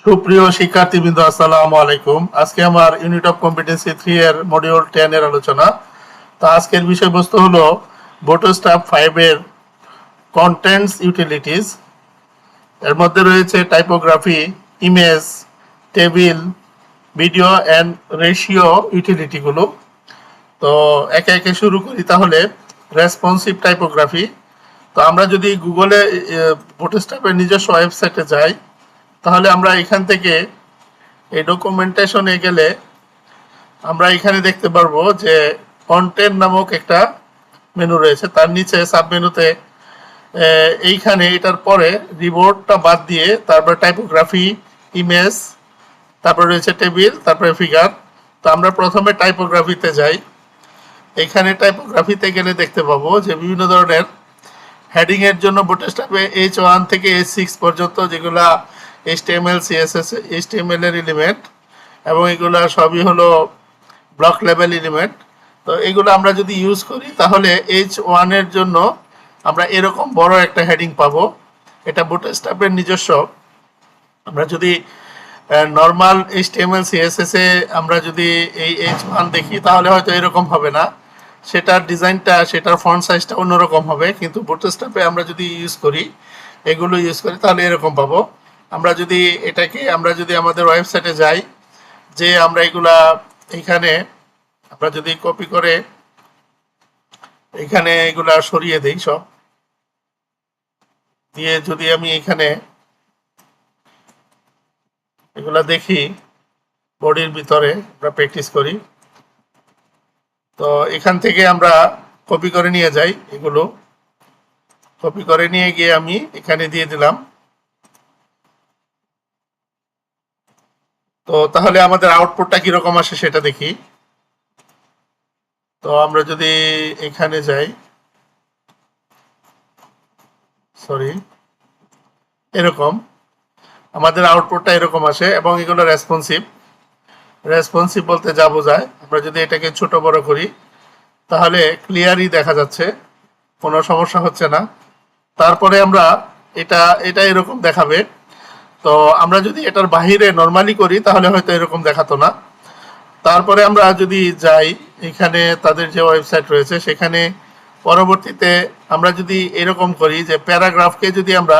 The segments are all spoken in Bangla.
সুপ্রিয় শিক্ষার্থীবৃন্দ, আসসালামু আলাইকুম। আজকে আমার ইউনিট অফ কম্পিটেন্সি 3 এর মডিউল 10 এর আলোচনা। তো আজকের বিষয়বস্তু হলো বুটস্ট্র্যাপ 5 এর কন্টেন্টস ইউটিলিটিস। এর মধ্যে রয়েছে typography, image, table, video and ratio ইউটিলিটিগুলো। তো একে একে শুরু করি তাহলে। Responsive typography. তো আমরা যদি গুগলে বুটস্ট্র্যাপের নিজস্ব ওয়েবসাইটে যাই, তাহলে আমরা এখান থেকে এই ডকুমেন্টেশনে গেলে আমরা এখানে দেখতে পারবো যে কন্টেন্ট নামক একটা মেনু রয়েছে। তার নিচে সাব মেনুতে এইখানে এটার পরে রিবোর্ডটা বাদ দিয়ে তারপরে টাইপোগ্রাফি, ইমেজ, তারপরে রয়েছে টেবিল, তারপরে ফিগার। তো আমরা প্রথমে টাইপোগ্রাফিতে যাই। এখানে টাইপোগ্রাফিতে গেলে দেখতে পাবো যে বিভিন্ন ধরনের হেডিং এর জন্য বুটস্ট্র্যাপে H1 থেকে H6 পর্যন্ত যেগুলা HTML, CSS, HTML এর এলিমেন্ট, এবং এগুলা সবই হলো ব্লক লেভেল এলিমেন্ট। তো এগুলো আমরা যদি ইউজ করি তাহলে H1 এর জন্য আমরা এরকম বড় একটা হেডিং পাবো। এটা বুটস্ট্র্যাপের নিজস্ব। আমরা যদি নর্মাল HTML, CSS এ আমরা যদি এই H1 দেখি তাহলে হয়তো এরকম হবে না। সেটার ডিজাইনটা, সেটার ফন্ট সাইজটা অন্যরকম হবে। কিন্তু বুটস্ট্র্যাপে আমরা যদি ইউজ করি, এগুলো ইউজ করি, তাহলে এরকম পাবো। আমরা যদি আমাদের ওয়েবসাইটে যাই, যে আমরা এগুলা এখানে আমরা যদি কপি করে এখানে এগুলা সরিয়ে দেই, সব দিয়ে যদি আমি এখানে এগুলা দেখি বডির ভিতরে আমরা প্র্যাকটিস করি, তো এখান থেকে আমরা কপি করে নিয়ে যাই। এগুলো কপি করে নিয়ে গিয়ে আমি এখানে দিয়ে দিলাম। তো তাহলে আমাদের আউটপুটটা কিরকম আসে সেটা দেখি। তো আমরা যদি এখানে যাই, এরকম আমাদের আউটপুটটা এরকম আসে, এবং এগুলো রেসপন্সিভ বলতে যা বোঝায়, আমরা যদি এটাকে ছোট বড় করি তাহলে ক্লিয়ারই দেখা যাচ্ছে, কোনো সমস্যা হচ্ছে না। তারপরে আমরা এটা এরকম দেখাবে। তো আমরা যদি এটার বাহিরে নর্মালি করি তাহলে হয়তো এরকম দেখাতো না। তারপরে আমরা যদি যাই এখানে তাদের যে ওয়েবসাইট রয়েছে, সেখানে পরবর্তীতে আমরা যদি এরকম করি যে প্যারাগ্রাফকে যদি আমরা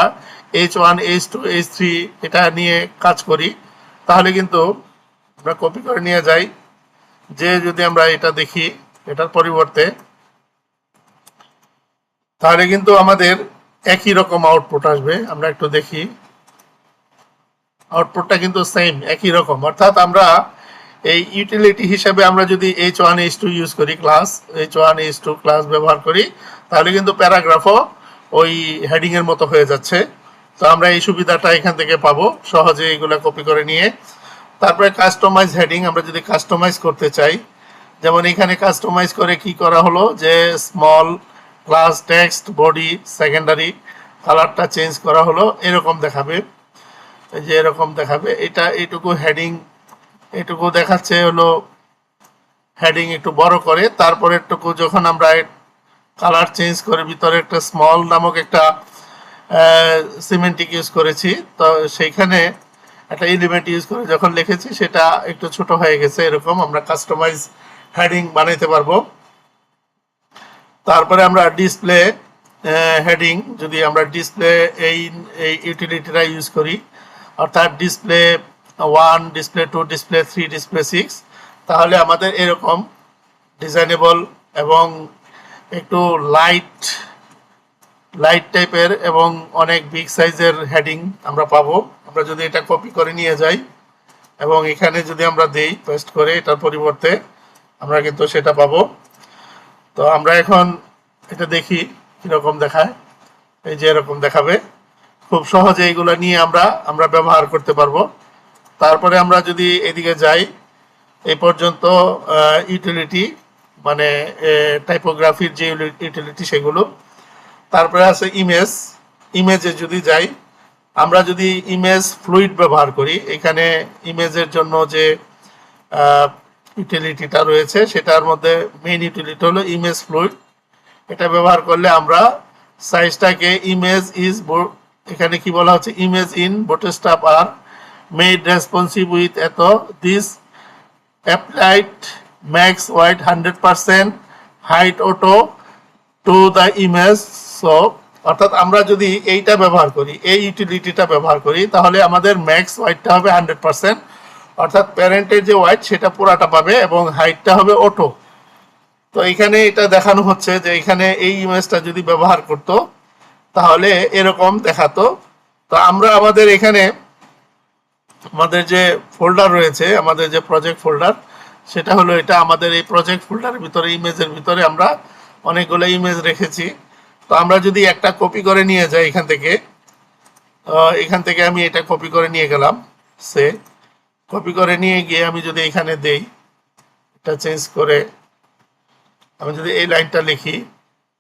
H1, H2, H3 এটা নিয়ে কাজ করি, তাহলে কিন্তু আমরা কপি করে নিয়ে যাই, যে যদি আমরা এটা দেখি এটার পরিবর্তে, তাহলে কিন্তু আমাদের একই রকম আউটপুট আসবে। আমরা একটু দেখি, আউটপুটটা কিন্তু সেম, একই রকম। অর্থাৎ আমরা এই ইউটিলিটি হিসেবে আমরা যদি H1, H2 ইউজ করি, H1, H2 ক্লাস ব্যবহার করি, তাহলে কিন্তু প্যারাগ্রাফও ওই হেডিং এর মতো হয়ে যাচ্ছে। তো আমরা এই সুবিধাটা এখান থেকে পাবো সহজে, এগুলা কপি করে নিয়ে। তারপরে কাস্টমাইজ হেডিং, আমরা যদি কাস্টমাইজ করতে চাই, যেমন এখানে কাস্টমাইজ করে কি করা হলো যে small, class, text, body, secondary, কালারটা চেঞ্জ করা হলো, এরকম দেখাবে। এই যে এরকম দেখাবে। এটা এইটুকু হেডিং, এটুকু দেখাচ্ছে হলো হেডিং একটু বড় করে। তারপরে একটু যখন আমরা কালার চেঞ্জ করে ভিতরে একটা স্মল নামক একটা সিমেন্টিক ইউজ করেছি, তো সেইখানে একটা এলিমেন্ট ইউজ করে যখন লিখেছি সেটা একটু ছোট হয়ে গেছে। এরকম আমরা কাস্টমাইজ হেডিং বানাইতে পারবো। তারপরে আমরা ডিসপ্লে হেডিং, যদি আমরা ডিসপ্লে এই ইউটিলিটিটা ইউজ করি, অর্থাৎ ডিসপ্লে 1, ডিসপ্লে 2, ডিসপ্লে 3, ডিসপ্লে 6, তাহলে আমাদের এরকম ডিজাইনেবল এবং একটু লাইট টাইপের এবং অনেক বিগ সাইজের হেডিং আমরা পাবো। আমরা যদি এটা কপি করে নিয়ে যাই এবং এখানে যদি আমরা দেই পেস্ট করে, এটার পরিবর্তে আমরা কিন্তু সেটা পাবো। তো আমরা এখন এটা দেখি কিরকম দেখায়। এই যে এরকম দেখাবে। খুব সহজে এগুলো নিয়ে আমরা ব্যবহার করতে পারবো। তারপরে আমরা যদি এদিকে যাই, এই পর্যন্ত ইউটিলিটি মানে টাইপোগ্রাফির যে ইউটিলিটি সেগুলো। তারপরে আছে ইমেজে যদি যাই, আমরা যদি ইমেজ ফ্লুইড ব্যবহার করি, এখানে ইমেজের জন্য যে ইউটিলিটিটা রয়েছে সেটার মধ্যে মেইন ইউটিলিটি হলো ইমেজ ফ্লুইড। এটা ব্যবহার করলে আমরা সাইজটাকে এখানে কি বলা হচ্ছে, ইমেজ ইন বুটস্ট্র্যাপ আর made responsive with এত this applied max white 100% height auto to the image. So অর্থাৎ আমরা যদি এইটা ব্যবহার করি, এই ইউটিলিটিটা ব্যবহার করি, তাহলে আমাদের ম্যাক্স হোয়াইটটা হবে 100%, অর্থাৎ প্যারেন্টের যে হোয়াইট সেটা পুরাটা পাবে এবং হাইটটা হবে অটো। তো এখানে এটা দেখানো হচ্ছে যে এখানে এই ইমেজটা যদি ব্যবহার করতো তাহলে এরকম দেখাতো। তো আমরা আমাদের এখানে আমাদের যে ফোল্ডার রয়েছে, আমাদের যে প্রজেক্ট ফোল্ডার, সেটা হলো এটা। আমাদের এই প্রজেক্ট ফোল্ডারের ভিতরে, ইমেজের ভিতরে আমরা অনেকগুলো ইমেজ রেখেছি। তো আমরা যদি একটা কপি করে নিয়ে যাই এখান থেকে আমি এটা কপি করে নিয়ে গেলাম। কপি করে নিয়ে গিয়ে আমি যদি এখানে দেই, এটা চেঞ্জ করে আমি যদি এই লাইনটা লিখি,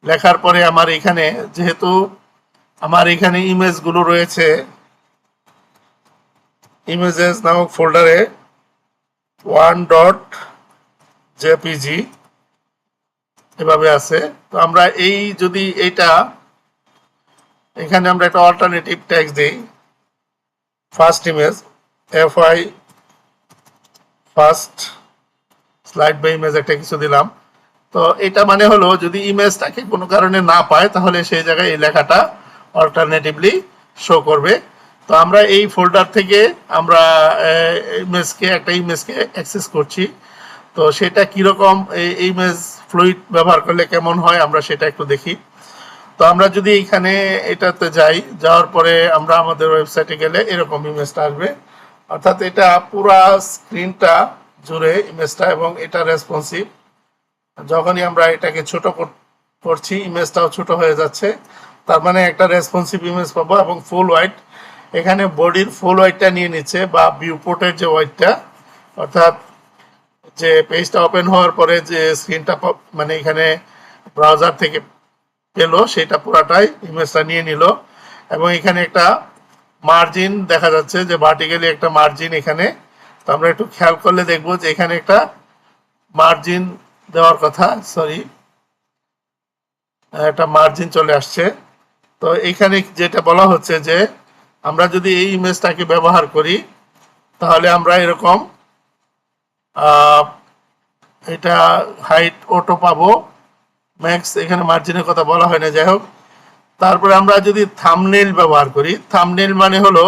লেখার পরে আমার এখানে যেহেতু আমার এখানে ইমেজগুলো রয়েছে, ইমেজেস নামক ফোল্ডারে 1.jpg এভাবে আছে। তো আমরা এই যদি এইটা এখানে আমরা একটা অল্টারনেটিভ টেক্সট দেই, first image FY first slide বা ইমেজ একটা কিছু দিলাম। তো এটা মানে হলো যদি ইমেজটাকে কোনো কারণে না পায় তাহলে সেই জায়গায় এই লেখাটা অল্টারনেটিভলি শো করবে। তো আমরা এই ফোল্ডার থেকে আমরা একটা ইমেজকে অ্যাক্সেস করছি। তো সেটা কীরকম, এই ইমেজ ফ্লুইড ব্যবহার করলে কেমন হয় আমরা সেটা একটু দেখি। তো আমরা যদি এখানে এটাতে যাওয়ার পরে আমরা আমাদের ওয়েবসাইটে গেলে এরকম ইমেজটা আসবে, অর্থাৎ এটা পুরা স্ক্রিনটা জুড়ে ইমেজটা, এবং এটা রেসপন্সিভ। যখনই আমরা এটাকে ছোট করছি ইমেজটাও ছোট হয়ে যাচ্ছে, তার মানে একটা রেসপন্সিভ ইমেজ পাবো। এবং ফুল হোয়াইট, এখানে বডির ফুল হোয়াইটটা নিয়ে নিচ্ছে, বা ভিউপোর্টের যে হোয়াইটটা, অর্থাৎ যে পেজটা ওপেন হওয়ার পরে যে স্ক্রিনটা মানে এখানে ব্রাউজার থেকে পেলো সেটা পুরাটাই ইমেজটা নিয়ে নিল। এবং এখানে একটা মার্জিন দেখা যাচ্ছে, যে ভার্টিক্যালি একটা মার্জিন এখানে। তো আমরা একটু খেয়াল করলে দেখবো যে এখানে একটা মার্জিন দেওয়ার কথা, একটা মার্জিন চলে আসছে। তো এখানে যেটা বলা হচ্ছে যে আমরা যদি এই ইমেজটাকে ব্যবহার করি তাহলে আমরা এরকম এটা হাইট অটো পাবো, ম্যাক্স এখানে মার্জিনের কথা বলা হয় না, যাই হোক। তারপরে আমরা যদি থাম্বনেইল ব্যবহার করি, থাম্বনেইল মানে হলো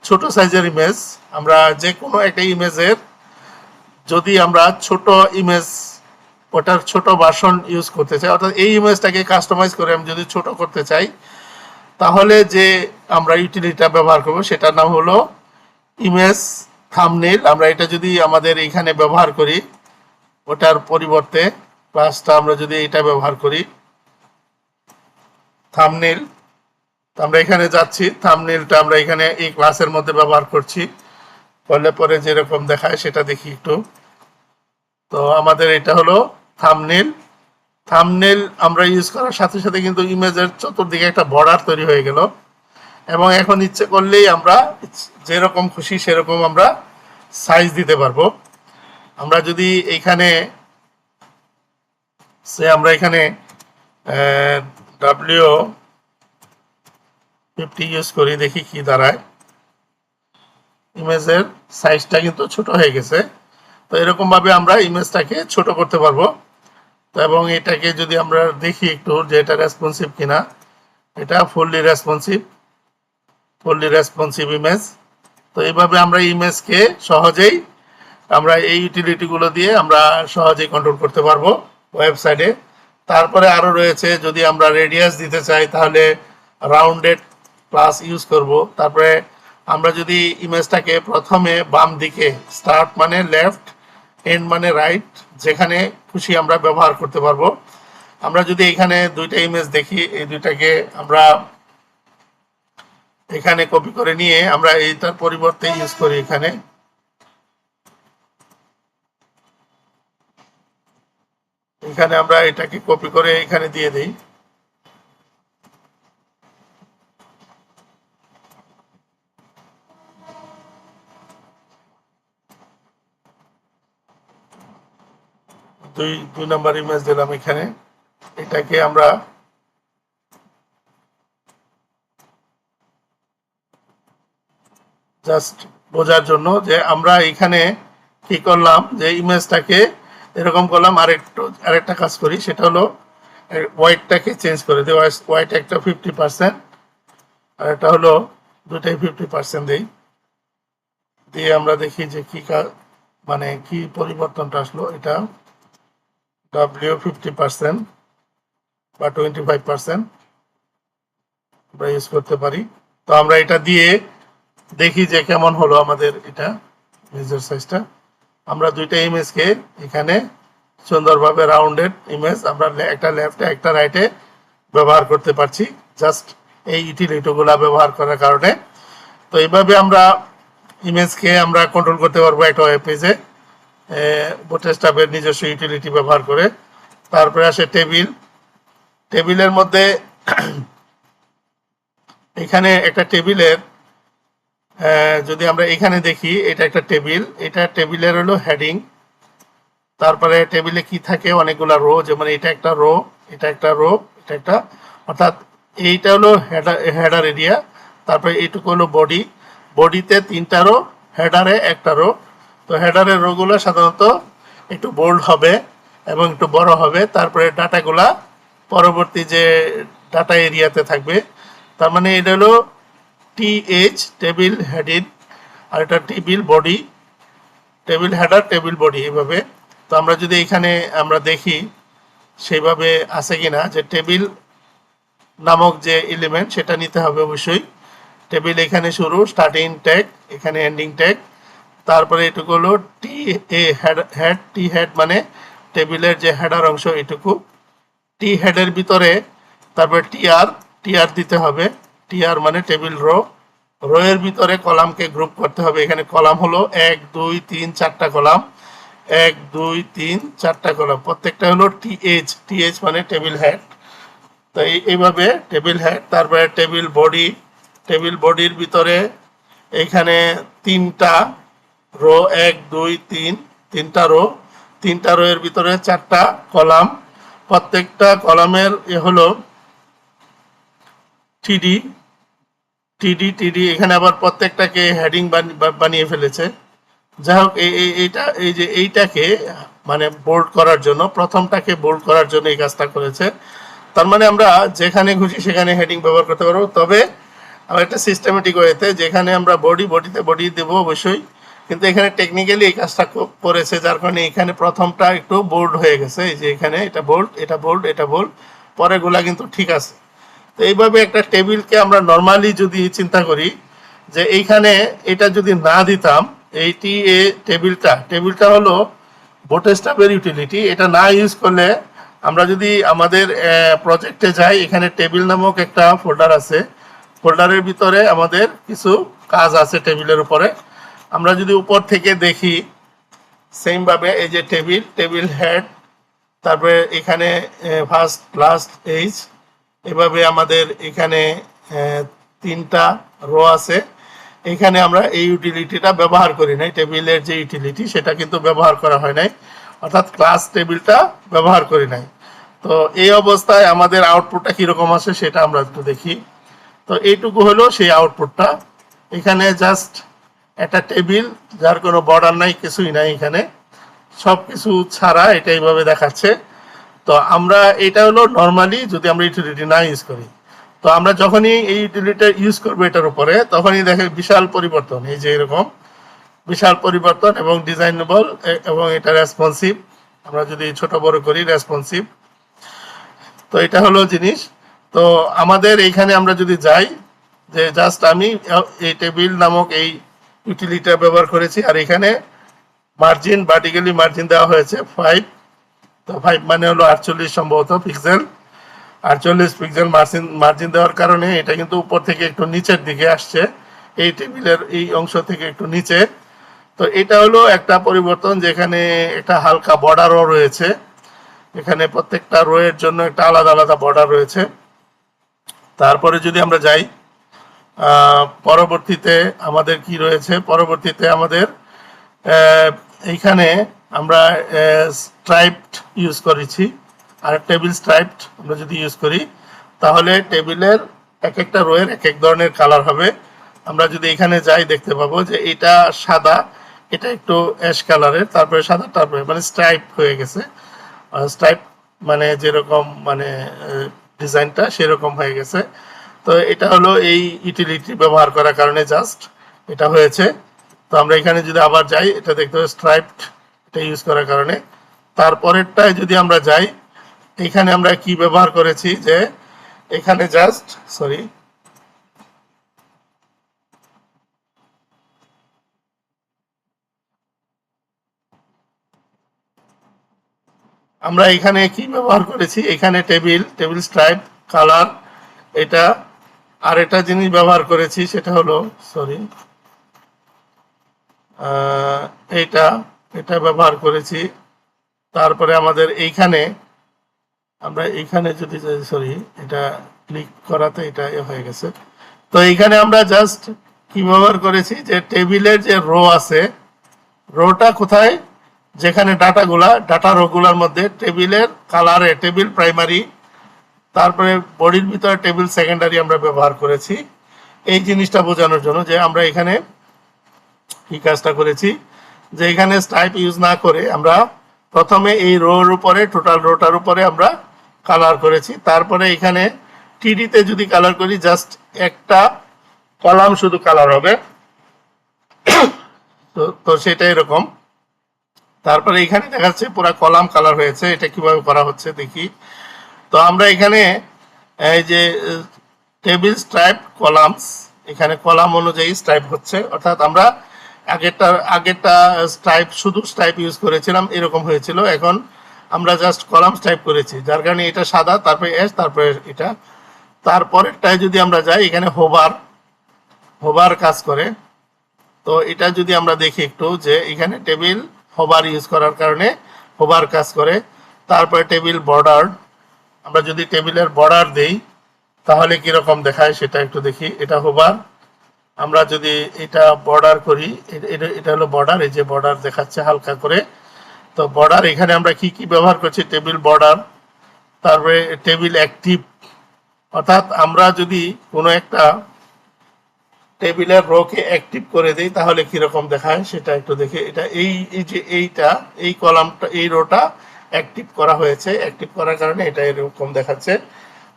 ছোট সাইজের ইমেজ। আমরা যে কোনো একটা ইমেজের যদি আমরা ছোট ইমেজ, ওটার ছোট ভার্সন ইউজ করতে চাই, অর্থাৎ এই ইমেজটাকে কাস্টমাইজ করে আমি যদি ছোট করতে চাই, তাহলে যে আমরা ইউটিলিটিটা ব্যবহার করব সেটার নাম হলো ইমেজ থাম্বনেইল। আমরা এটা যদি আমাদের এখানে ব্যবহার করি, ওটার পরিবর্তে ক্লাসটা আমরা যদি এটা ব্যবহার করি থাম্বনেইল, তো আমরা এখানে যাচ্ছি, থাম্বনেইলটা আমরা এখানে এই ক্লাসের মধ্যে ব্যবহার করছি, করলে পরে যেরকম দেখায় সেটা দেখি একটু। তো আমাদের এটা হলো থাম্বনেইল। থাম্বনেইল আমরা ইউজ করার সাথে সাথে কিন্তু ইমেজের চতুর্দিকে একটা বর্ডার তৈরি হয়ে গেল, এবং এখন ইচ্ছে করলেই আমরা যেরকম খুশি সেরকম আমরা সাইজ দিতে পারবো। আমরা যদি এইখানে আমরা এখানে W50 ইউজ করি, দেখি কি দাঁড়ায়। ইমেজের সাইজটা কিন্তু ছোট হয়ে গেছে। তো এরকম ভাবে আমরা ইমেজটাকে ছোট করতে পারবো। তো এবং এটাকে যদি আমরা দেখি একটু যে এটা রেসপন্সিভ কিনা, এটা ফুললি রেসপন্সিভ ইমেজ। তো এইভাবে আমরা ইমেজকে সহজেই আমরা এই ইউটিলিটিগুলো দিয়ে আমরা সহজেই কন্ট্রোল করতে পারবো ওয়েবসাইটে। তারপরে আরও রয়েছে, যদি আমরা রেডিয়াস দিতে চাই তাহলে রাউন্ডেড প্লাস ইউজ করব। তারপরে আমরা যদি ইমেজটাকে প্রথমে বাম দিকে, স্টার্ট মানে লেফট, এন্ড মানে রাইট, যেখানে খুশি আমরা ব্যবহার করতে পারবো। আমরা যদি এখানে দুইটা ইমেজ দেখি, এই দুইটাকে আমরা এখানে কপি করে নিয়ে আমরা এইটার পরিবর্তে ইউজ করি এখানে আমরা এটাকে কপি করে এখানে দিয়ে দিই। দুই নাম্বার ইমেজ দিলাম এখানে, এটাকে আমরা জাস্ট বোঝার জন্য যে আমরা এখানে কি করলাম, যে ইমেজটাকে এরকম করলাম। আরেকটা কাজ করি, সেটা হলো হোয়াইটটাকে চেঞ্জ করে দিই। হোয়াইট একটা 50%, আর এটা হলো দুটাই 50% দিই। দিয়ে আমরা দেখি যে কি মানে কি পরিবর্তনটা আসলো। এটা W 50% বা 25% আমরা ইউজ করতে পারি। তো আমরা এটা দিয়ে দেখি যে কেমন হলো আমাদের এটা ইমেজের সাইজটা। আমরা দুইটা ইমেজকে এখানে সুন্দরভাবে রাউন্ডেড ইমেজ আমরা একটা লেফটে একটা রাইটে ব্যবহার করতে পারছি, জাস্ট এই ইউটিলিটিগুলো ব্যবহার করার কারণে। তো এইভাবে আমরা ইমেজকে আমরা কন্ট্রোল করতে পারবো একটা ওয়েব পেজে বুটস্ট্র্যাপের নিজস্ব ইউটিলিটি ব্যবহার করে। তারপরে আসে টেবিলের মধ্যে এখানে একটা টেবিলের যদি আমরা এখানে দেখি, এটা একটা টেবিল, এটা টেবিলের হলো হেডিং। তারপরে টেবিলে কি থাকে, অনেকগুলো রো, যেমন এটা একটা রো, এটা একটা রো, এটা একটা, অর্থাৎ এইটা হলো হেডার এরিয়া। তারপরে এইটুকু হলো বডিতে 3টা রো, হেডারে একটা রো। তো হেডারের রোগুলো সাধারণত একটু বোল্ড হবে এবং একটু বড় হবে। তারপরে ডাটাগুলা পরবর্তী যে ডাটা এরিয়াতে থাকবে। তার মানে এটা হলো TH টেবিল হেডিং, আর এটা table body, table header table body এভাবে। তো আমরা যদি এখানে আমরা দেখি সেইভাবে আছে কিনা, যে টেবিল নামক যে এলিমেন্ট সেটা নিতে হবে অবশ্যই। টেবিল এখানে শুরু, স্টার্টিং ট্যাগ, এখানে এন্ডিং ট্যাগ। তারপরে এটুকু হলো টি হেড মানে টেবিলের যে হেডার অংশ এটুকু। টি হেডের ভিতরে তারপরে টিআর দিতে হবে। টিআর মানে টেবিল রো এর ভিতরে কলামকে গ্রুপ করতে হবে। এখানে কলাম হলো 1 2 3 4টা কলাম, 1 2 3 4টা কলাম, প্রত্যেকটা হলো টিএইচ মানে টেবিল হেড। তো এইভাবে টেবিল হেড। তারপরে টেবিল বডির ভিতরে এখানে 3টা রো, 1 2 3, 3টা রো, 3টা রো এর ভিতরে 4টা কলাম, প্রত্যেকটা কলামের হলো টিডি টিডি। এখানে আবার প্রত্যেকটাকে হেডিং বানিয়ে ফেলেছে। যাই হোক, এইটাকে মানে বোল্ড করার জন্য, প্রথমটাকে বোল্ড করার জন্য এই কাজটা করেছে। তার মানে আমরা যেখানে খুশি সেখানে হেডিং ব্যবহার করতে পারবো। তবে আমরা একটা সিস্টেমেটিক ওয়েতে, যেখানে আমরা বডিতে বডি দেবো অবশ্যই, কিন্তু এখানে টেকনিক্যালি এই কাজটা করেছে, যার কারণে এখানে প্রথমটা একটু বোল্ড হয়ে গেছে। এই যে এখানে এটা বোল্ড, এটা বোল্ড, এটা বোল্ড, পরেগুলা কিন্তু ঠিক আছে। তো এইভাবে একটা টেবিলকে আমরা নর্মালি যদি চিন্তা করি, যে এইখানে এটা যদি না দিতাম, এইটি টেবিলটা হলো বুটস্ট্র্যাপের ইউটিলিটি। এটা না ইউজ করলে, আমরা যদি আমাদের প্রজেক্টে যাই, এখানে টেবিল নামক একটা ফোল্ডার আছে। ফোল্ডারের ভিতরে আমাদের কিছু কাজ আছে টেবিলের উপরে। আমরা যদি উপর থেকে দেখি, সেম ভাবে এই যে টেবিল হেড, তারপরে এখানে ফার্স্ট লাস্ট এইচ, এভাবে আমাদের এখানে 3টা রো আছে। এখানে আমরা এই ইউটিলিটিটা ব্যবহার করি নাই, টেবিলের যে ইউটিলিটি সেটা কিন্তু ব্যবহার করা হয় নাই, অর্থাৎ ক্লাস টেবিলটা ব্যবহার করি নাই। তো এই অবস্থায় আমাদের আউটপুটটা কীরকম আসে সেটা আমরা একটু দেখি। তো এইটুকু হলো সেই আউটপুটটা। এখানে জাস্ট একটা টেবিল, যার কোনো বর্ডার নাই, কিছুই নাই, এখানে সব কিছু ছাড়া এটা এইভাবে দেখাচ্ছে। তো আমরা এটা হলো নর্মালি যদি আমরা ইউটিলিটি না ইউজ করি। তো আমরা যখনই এই ইউটিলিটি ইউজ করবো এটার উপরে, তখনই দেখে বিশাল পরিবর্তন, এই যে এরকম বিশাল পরিবর্তন, এবং ডিজাইনেবল, এবং এটা রেসপন্সিভ। আমরা যদি ছোট বড় করি, রেসপন্সিভ। তো এটা হলো জিনিস। তো আমাদের এইখানে আমরা যদি যাই, যে জাস্ট আমি এই টেবিল নামক এই ইউটিলিটিটা ব্যবহার করেছি, আর এখানে মার্জিন, ভার্টিক্যালি মার্জিন দেওয়া হয়েছে 5। তো 5 মানে হলো 48 সম্ভবত পিক্সেল। 48 পিক্সেল মার্জিন দেওয়ার কারণে এটা কিন্তু উপর থেকে একটু নিচের দিকে আসছে, এই টেবিলের এই অংশ থেকে একটু নিচে। তো এটা হলো একটা পরিবর্তন, যেখানে একটা হালকা বর্ডারও রয়েছে। এখানে প্রত্যেকটা রো এর জন্য একটা আলাদা আলাদা বর্ডার রয়েছে। তারপরে যদি আমরা যাই, পরবর্তীতে আমাদের কি রয়েছে, পরবর্তীতে আমাদের এইখানে আমরা স্ট্রাইপড ইউজ করেছি। আর টেবিল স্ট্রাইপড আমরা যদি ইউজ করি, তাহলে টেবিলের এক একটা রোয়ের এক এক ধরনের কালার হবে। আমরা যদি এখানে যাই দেখতে পাবো যে এটা সাদা, এটা একটু অ্যাশ কালারের, তারপরে সাদা, তারপরে মানে স্ট্রাইপ হয়ে গেছে। স্ট্রাইপ মানে যেরকম মানে ডিজাইনটা সেরকম হয়ে গেছে। তো এটা হলো এই ইউটিলিটি ব্যবহার করার কারণে জাস্ট এটা হয়েছে। তো আমরা এখানে যদি আবার যাই, এটা দেখতে হবে স্ট্রাইপড, এটা ইউজ করার কারণে। তারপরেরটায় যদি আমরা যাই, এখানে আমরা কি ব্যবহার করেছি যে এখানে জাস্ট সরি আমরা এখানে কি ব্যবহার করেছি, এখানে টেবিল স্ট্রাইপ কালার এটা, আর এটা জিনিস ব্যবহার করেছি সেটা হলো সরি এইটা, এটা ব্যবহার করেছি। তারপরে আমাদের এইখানে আমরা এইখানে যদি সরি এটা ক্লিক করাতে এটা হয়ে গেছে। তো এইখানে আমরা জাস্ট কি ব্যবহার করেছি যে টেবিলের যে রো আছে, রোটা কোথায়, যেখানে ডাটা রোগুলার মধ্যে টেবিলের কালারে টেবিল প্রাইমারি, তারপরে বডির ভিতরে টেবিল সেকেন্ডারি আমরা ব্যবহার করেছি এই জিনিসটা বোঝানোর জন্য যে আমরা এখানে কি কাজটা করেছি যে এখানে স্ট্রাইপ ইউজ না করে আমরা প্রথমে এই রোর উপরে টোটাল রোটার উপরে আমরা কালার করেছি। তারপরে এখানে টিডিতে যদি কালার করি জাস্ট একটা কলাম শুধু কালার হবে, তো সেটা এরকম। তারপরে এখানে দেখা যাচ্ছে পুরো কলাম কালার হয়েছে। এটা কিভাবে করা হচ্ছে দেখি। তো আমরা এখানে এই যে টেবিল স্ট্রাইপ কলামস, এখানে কলাম অনুযায়ী স্ট্রাইপ হচ্ছে, অর্থাৎ আমরা আগেরটা স্ট্রাইপ শুধু স্ট্রাইপ ইউজ করেছিলাম, এরকম হয়েছিল। এখন আমরা জাস্ট কলাম স্ট্রাইপ করেছি, যার কারণে এটা সাদা, তারপরে এস, তারপরে এটা। তারপরেরটায় যদি আমরা যাই, এখানে হোভার কাজ করে। তো এটা যদি আমরা দেখি একটু যে এখানে টেবিল হোভার ইউজ করার কারণে হোভার কাজ করে। তারপরে টেবিল বর্ডার, আমরা যদি টেবিলের বর্ডার দেই তাহলে কিরকম দেখায় সেটা একটু দেখি। এটা হোভার, আমরা যদি এটা বর্ডার করি, এটা হলো বর্ডার, এই যে বর্ডার দেখাচ্ছে হালকা করে। তো বর্ডার এখানে আমরা কি কি ব্যবহার করছি, টেবিল বর্ডার, তারপরে টেবিল অ্যাক্টিভ, অর্থাৎ আমরা যদি কোনো একটা টেবিলের রোকে অ্যাক্টিভ করে দেই তাহলে কিরকম দেখায় সেটা একটু দেখে। এটা এই যে এই কলামটা, এই রোটা অ্যাক্টিভ করা হয়েছে, অ্যাক্টিভ করার কারণে এটা এরকম দেখাচ্ছে।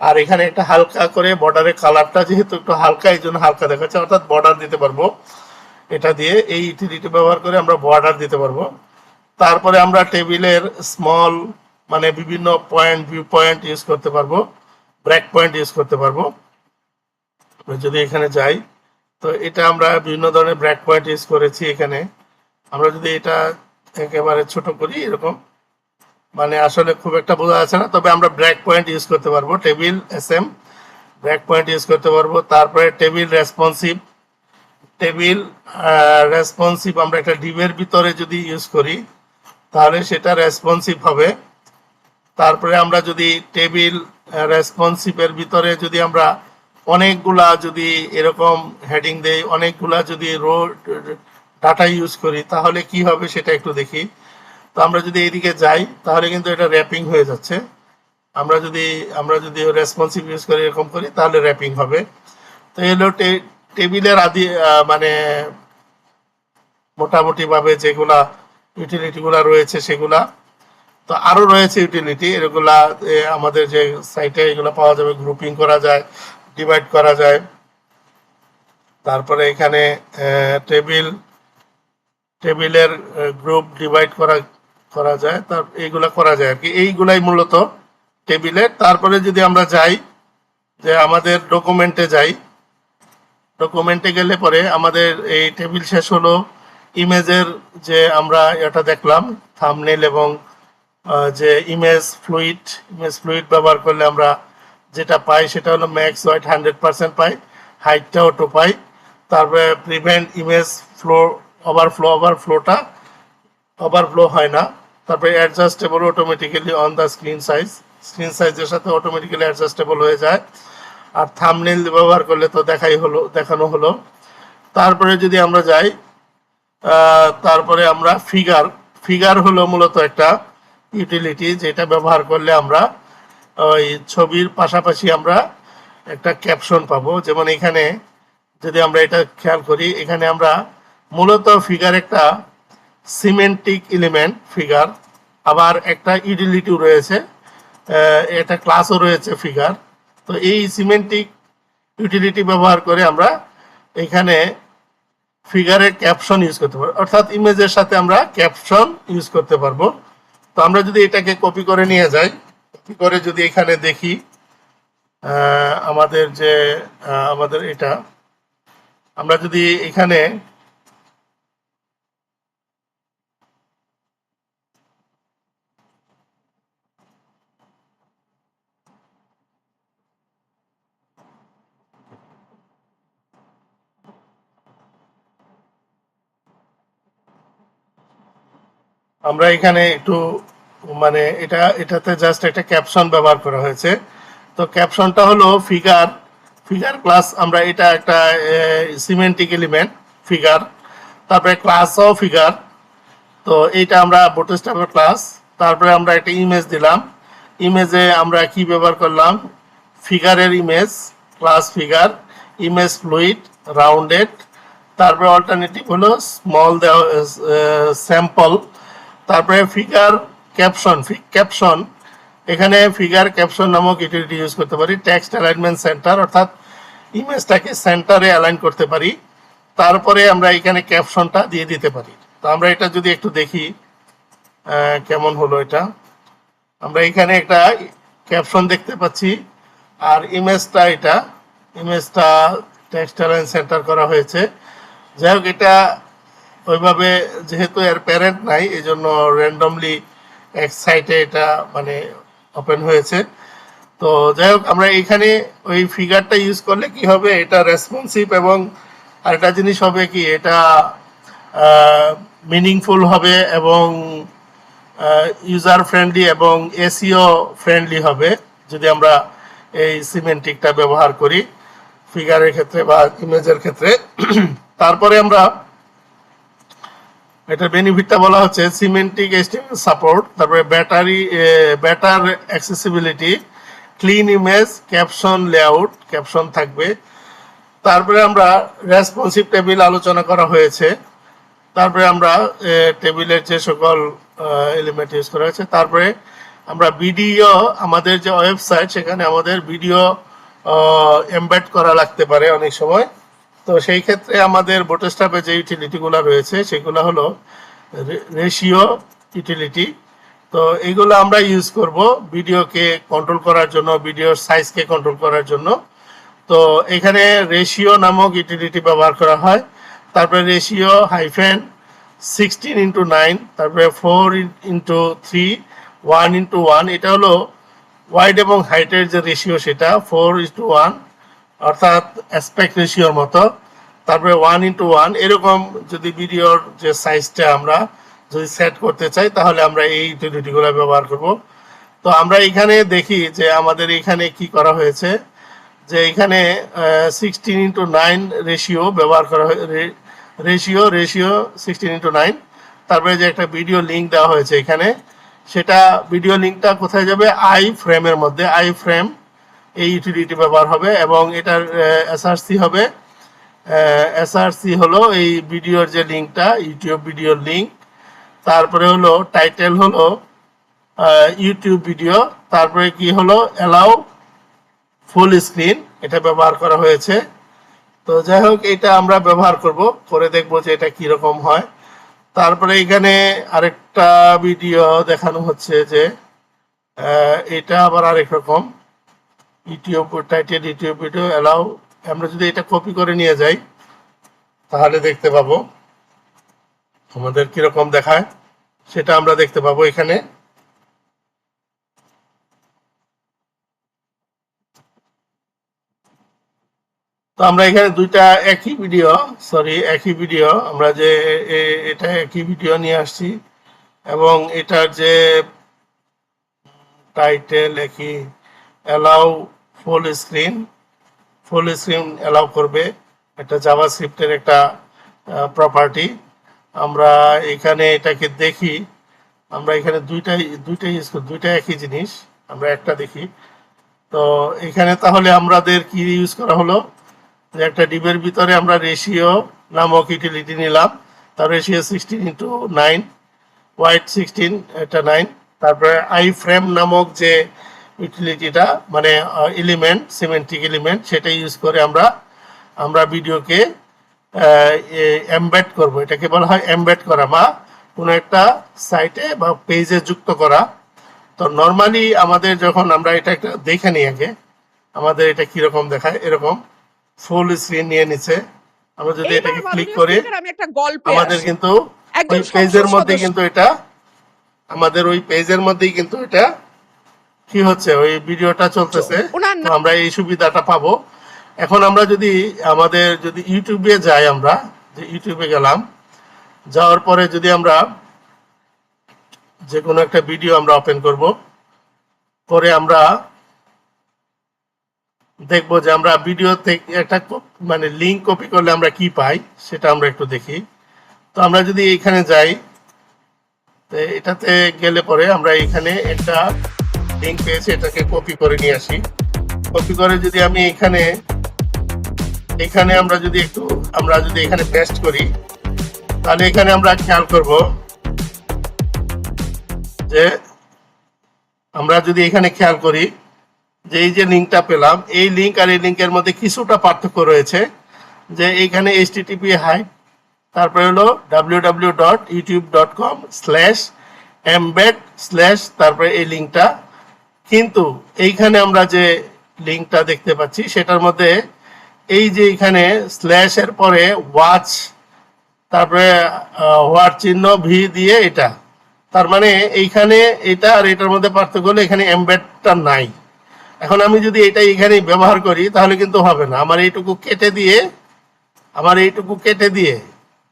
আর এখানে একটা হালকা করে বর্ডারের কালারটা যেহেতু একটু হালকা, এই জন্য হালকা দেখাচ্ছে, অর্থাৎ বর্ডার দিতে পারবো। এটা দিয়ে এই ইউটিলিটি ব্যবহার করে আমরা বর্ডার দিতে পারবো। তারপরে আমরা টেবিলের স্মল মানে বিভিন্ন পয়েন্ট, ভিউ পয়েন্ট ইউজ করতে পারবো, ব্রেক পয়েন্ট ইউজ করতে পারবো। যদি এখানে যাই, তো এটা আমরা বিভিন্ন ধরনের ব্রেক পয়েন্ট ইউজ করেছি এখানে। আমরা যদি এটা একেবারে ছোট করি, এরকম মানে আসলে খুব একটা বোঝা যাচ্ছে না, তবে আমরা ব্রেক পয়েন্ট ইউজ করতে পারবো, table SM break point use করতে পারবো। তারপরে টেবিল রেসপন্সিভ আমরা একটা ডিবের ভিতরে যদি ইউজ করি তাহলে সেটা রেসপন্সিভ হবে। তারপরে আমরা যদি টেবিল রেসপন্সিভের ভিতরে যদি আমরা অনেকগুলা যদি এরকম হেডিং দেই, অনেকগুলা যদি রো ডাটা ইউজ করি তাহলে কি হবে সেটা একটু দেখি। তো আমরা যদি এইদিকে যাই তাহলে কিন্তু এটা র্যাপিং হয়ে যাচ্ছে। আমরা যদি রেসপন্সিভ ইউজ করি, এরকম করি, তাহলে র্যাপিং হবে। তো এগুলো টেবিলের আদি মানে মোটামুটি ভাবে যেগুলা ইউটিলিটিগুলা রয়েছে সেগুলা। তো আরো রয়েছে ইউটিলিটি, এগুলা আমাদের যে সাইটে এগুলো পাওয়া যাবে, গ্রুপিং করা যায়, ডিভাইড করা যায়। তারপরে এখানে টেবিলের গ্রুপ ডিভাইড করা যায়, তার এইগুলা করা যায় আর কি। এইগুলাই মূলত টেবিলের। তারপরে যদি আমরা যাই যে আমাদের ডকুমেন্টে গেলে পরে আমাদের এই টেবিল শেষ হলো। ইমেজের যে আমরা এটা দেখলাম থাম্বনেল এবং যে ইমেজ ফ্লুইড ব্যবহার করলে আমরা যেটা পাই সেটা হলো ম্যাক্স হোয়াইট 100% পাই, হাইটটা অটো পাই। তারপরে প্রিভেন্ট ইমেজ ওভারফ্লো হয় না। তারপরে adjustable automatically on the screen সাইজের সাথে অটোমেটিক্যালি অ্যাডজাস্টেবল হয়ে যায়। আর থাম্বনেল ব্যবহার করলে তো দেখানো হলো। তারপরে যদি আমরা যাই, তারপরে আমরা ফিগার হলো মূলত একটা ইউটিলিটি, যেটা ব্যবহার করলে আমরা ওই ছবির পাশাপাশি আমরা একটা ক্যাপশন পাবো। যেমন এখানে যদি আমরা এটা খেয়াল করি, এখানে আমরা মূলত ফিগার একটা সিমেন্টিক এলিমেন্ট ফিগার, আবার একটা ইউটিলিটিও রয়েছে, একটা ক্লাসও রয়েছে ফিগার। তো এই সিমেন্টিক ইউটিলিটি ব্যবহার করে আমরা এখানে ফিগারের ক্যাপশন ইউজ করতে পারবো, অর্থাৎ ইমেজের সাথে আমরা ক্যাপশন ইউজ করতে পারবো। তো আমরা যদি এটাকে কপি করে নিয়ে যাই, কপি করে যদি এখানে দেখি আমাদের যে আমাদের এটা আমরা যদি এখানে আমরা এখানে একটু মানে এটাতে জাস্ট একটা ক্যাপশন ব্যবহার করা হয়েছে। তো ক্যাপশনটা হলো ফিগার ফিগার ক্লাস, আমরা এটা একটা সিমেন্টিক এলিমেন্ট ফিগার, তারপরে ক্লাসও ফিগার। তো এইটা আমরা বুটস্ট্র্যাপের ক্লাস। তারপরে আমরা একটা ইমেজ দিলাম, ইমেজে আমরা কি ব্যবহার করলাম, ফিগারের image, class figure, image fluid, rounded, তারপরে অল্টারনেটিভ হলো স্মল দেওয়া স্যাম্পল, তারপরে ফিগার ক্যাপশন ক্যাপশন এখানে ফিগার ক্যাপশন নামক ইউটিলিটি ইউজ করতে পারি। টেক্সট অ্যালাইনমেন্ট সেন্টার, অর্থাৎ ইমেজটাকে সেন্টারে অ্যালাইন করতে পারি। তারপরে আমরা এখানে ক্যাপশনটা দিয়ে দিতে পারি। তো আমরা এটা যদি একটু দেখি কেমন হলো এটা, আমরা এখানে একটা ক্যাপশন দেখতে পাচ্ছি, আর ইমেজটা টেক্সট অ্যালাইন সেন্টার করা হয়েছে। যাই হোক, এটা ওইভাবে যেহেতু এর প্যারেন্ট নাই, এই জন্য র্যান্ডমলি এক সাইটে এটা মানে ওপেন হয়েছে। তো যাই হোক, আমরা এখানে ওই ফিগারটা ইউজ করলে কি হবে, এটা রেসপন্সিভ, এবং আরেকটা জিনিস হবে কি, এটা মিনিংফুল হবে এবং ইউজার ফ্রেন্ডলি এবং এসইও ফ্রেন্ডলি হবে যদি আমরা এই সিমেন্টিকটা ব্যবহার করি ফিগারের ক্ষেত্রে বা ইমেজের ক্ষেত্রে। তারপরে আমরা এটার বেনিফিটটা বলা হচ্ছে সিমেন্টিক এইচটিএমএল সাপোর্ট, তারপরে better accessibility, clean image, caption layout, caption থাকবে। তারপরে আমরা রেসপন্সিভ টেবিল আলোচনা করা হয়েছে। তারপরে আমরা টেবিলের যে সকল এলিমেন্ট ইউজ করা হয়েছে। তারপরে আমরা ভিডিও, আমাদের যে ওয়েবসাইট সেখানে আমাদের ভিডিও এমবেড করা লাগতে পারে অনেক সময়। তো সেই ক্ষেত্রে আমাদের বুটস্ট্র্যাপে যে ইউটিলিটিগুলো রয়েছে সেগুলো হলো রেশিও ইউটিলিটি। তো এইগুলো আমরা ইউজ করব ভিডিওকে কন্ট্রোল করার জন্য, ভিডিওর সাইজকে কন্ট্রোল করার জন্য। তো এখানে রেশিও নামক ইউটিলিটি ব্যবহার করা হয়। তারপরে রেশিও -16:9, তারপরে 4:3, 1:1, এটা হলো ওয়াইড এবং হাইটের যে রেশিও সেটা 4:1, অর্থাৎ অ্যাসপেক্ট রেশিওর মতো। তারপরে 1:1, এরকম যদি ভিডিওর যে সাইজটা আমরা যদি সেট করতে চাই তাহলে আমরা এই ইউটিলিটিগুলো ব্যবহার করব। তো আমরা এখানে দেখি যে আমাদের এখানে কি করা হয়েছে, যে এখানে 16:9 রেশিও ব্যবহার করা হয়, রেশিও 16:9। তারপরে যে একটা ভিডিও লিঙ্ক দেওয়া হয়েছে এখানে, সেটা ভিডিও লিঙ্কটা কোথায় যাবে, আই ফ্রেমের মধ্যে। আই ফ্রেম এই ইউটিলিটি ব্যবহার হবে এবং এটার এসআরসি হবে, এসআরসি হলো এই ভিডিওর যে লিঙ্কটা, ইউটিউব ভিডিওর লিঙ্ক। তারপরে হলো টাইটেল হলো ইউটিউব ভিডিও। তারপরে কি হলো, অ্যালাউ ফুল স্ক্রিন, এটা ব্যবহার করা হয়েছে। তো যাই হোক, এটা আমরা ব্যবহার করে দেখবো যে এটা কিরকম হয়। তারপরে এখানে আরেকটা ভিডিও দেখানো হচ্ছে যে এটা আবার আরেক রকম YouTube title, YouTube video allow. আমরা যদি এটা কপি করে নিয়ে যাই তাহলে দেখতে পাবো আমাদের কিরকম দেখায়, সেটা আমরা দেখতে পাবো এখানে। তো আমরা এখানে দুইটা একই ভিডিও আমরা যে এটা একই ভিডিও নিয়ে আসছি এবং এটার যে টাইটেল একই, অ্যালাউ ফুল স্ক্রিন অ্যালাউ করবে, এটা জাভাস্ক্রিপ্টের একটা প্রপার্টি। আমরা এখানে এটাকে দেখি, আমরা এখানে দুইটা ইউজ করি, দুইটা একই জিনিস, আমরা একটা দেখি। তো এখানে তাহলে আমাদের কি ইউজ করা হলো, যে একটা ডিবের ভিতরে আমরা রেশিও নামক ইউটিলিটি নিলাম, তার রেশিও 16:9, হোয়াইট 16, এটা 9। তারপরে আই ফ্রেম নামক যে ইউটিলিটিটা মানে এলিমেন্ট, সিমেন্টিক এলিমেন্ট, সেটা ইউজ করে আমরা ভিডিওকে এমবেড করব। এটাকে বলা হয় এমবেড করা বা কোনো একটা সাইটে বা পেজে যুক্ত করা। তো নর্মালি আমাদের যখন আমরা এটা একটা দেখে নিই আগে, আমাদের এটা কিরকম দেখায়, এরকম ফুল স্ক্রিন নিয়ে নিচ্ছে। আমরা যদি এটাকে ক্লিক করি আমাদের কিন্তু ওই পেজের মধ্যে কিন্তু এটা আমাদের ওই পেজের মধ্যেই কিন্তু এটা কি হচ্ছে, ওই ভিডিওটা চলতেছে। তো আমরা এই সুবিধাটা পাবো। এখন আমরা যদি আমাদের যদি ইউটিউবে যাই, আমরা যে ইউটিউবে গেলাম, যাওয়ার পরে যদি আমরা যে কোনো একটা ভিডিও আমরা ওপেন করব, পরে আমরা দেখবো যে আমরা ভিডিও থেকে একটা মানে লিঙ্ক কপি করলে আমরা কি পাই সেটা আমরা একটু দেখি। তো আমরা যদি এখানে যাই, তো এটাতে গেলে পরে আমরা এখানে একটা লিঙ্ক পেয়েছি, এটাকে কপি করে নিয়ে আসি। কপি করে যদি আমি এখানে আমরা যদি এখানে পেস্ট করি, তাহলে এখানে আমরা খেয়াল করব যে আমরা যদি এখানে খেয়াল করি যে এই যে লিঙ্কটা পেলাম, এই লিঙ্ক আর এই লিঙ্কের মধ্যে কিছুটা পার্থক্য রয়েছে। যে এইখানে http হাইট, তারপরে হলো www.youtube.com/embed/ তারপরে এই লিঙ্কটা। কিন্তু এইখানে আমরা যে লিঙ্কটা দেখতে পাচ্ছি সেটার মধ্যে এই যে এখানে স্ল্যাশ এর পরে ওয়াচ, তারপরে হোয়াট চিহ্ন ভি দিয়ে এটা, তার মানে এইখানে এটা আর এটার মধ্যে পার্থক্য হলো এখানে এমবেডটা নাই। এখন আমি যদি এটা এখানে ব্যবহার করি তাহলে কিন্তু হবে না। আমার এইটুকু কেটে দিয়ে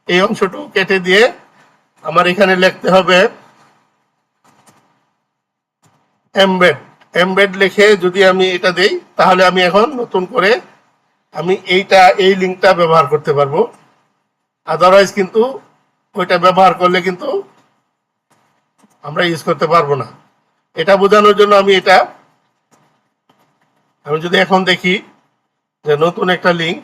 এই অংশটুকু কেটে দিয়ে আমার এখানে লিখতে হবে এমবেড লিখে যদি আমি এটা দেই, তাহলে আমি এখন নতুন করে আমি এই লিঙ্কটা ব্যবহার করতে পারবো। আদারওয়াইজ কিন্তু ওইটা ব্যবহার করলে কিন্তু আমরা ইউজ করতে পারবো না। এটা বোঝানোর জন্য আমি যদি এখন দেখি যে নতুন একটা লিঙ্ক,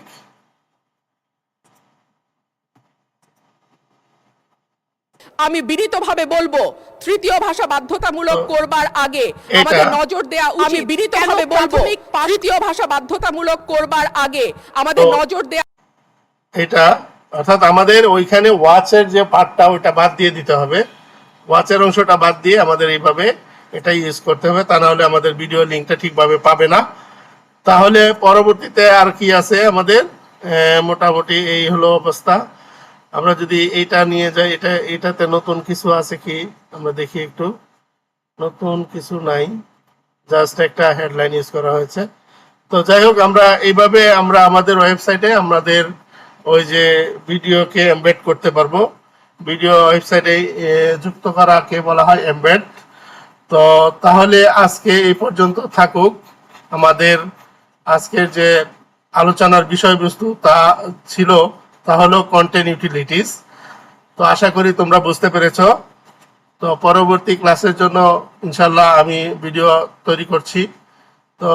আমি বিনীতভাবে বলবো তৃতীয় ভাষা বাধ্যতামূলক করবার আগে আমাদের নজর দেওয়া উচিত। আমি বিনীতভাবে বলবো তৃতীয় ভাষা বাধ্যতামূলক করবার আগে আমাদের নজর দেওয়া, এটা অর্থাৎ আমাদের ওইখানে ওয়াচের যে পার্টটা ওইটা বাদ দিয়ে দিতে হবে। ওয়াচের অংশটা বাদ দিয়ে আমাদের এইভাবে এটা ইউজ করতে হবে, তা না হলে আমাদের ভিডিও লিঙ্কটা ঠিকভাবে পাবে না। তাহলে পরবর্তীতে আর কি আছে আমাদের, মোটামুটি এই হলো অবস্থা। আমরা যদি এইটা নিয়ে যাই, এটাতে নতুন কিছু আছে কি আমরা দেখি একটু। নতুন কিছু নাই, জাস্ট একটা হেডলাইন ইউজ করা হয়েছে। তো যাই হোক, আমরা এইভাবে আমরা আমাদের ওয়েবসাইটে আমাদের ওই যে ভিডিওকে এমবেড করতে পারবো। ভিডিও ওয়েবসাইটে যুক্ত করাকে বলা হয় এমবেড। তো তাহলে আজকে এই পর্যন্ত থাকুক। আমাদের আজকের যে আলোচনার বিষয়বস্তু তা হলো কন্টেন্ট ইউটিলিটিস। তো আশা করি তোমরা বুঝতে পেরেছ। তো পরবর্তী ক্লাসের জন্য ইনশাল্লাহ আমি ভিডিও তৈরি করছি। তো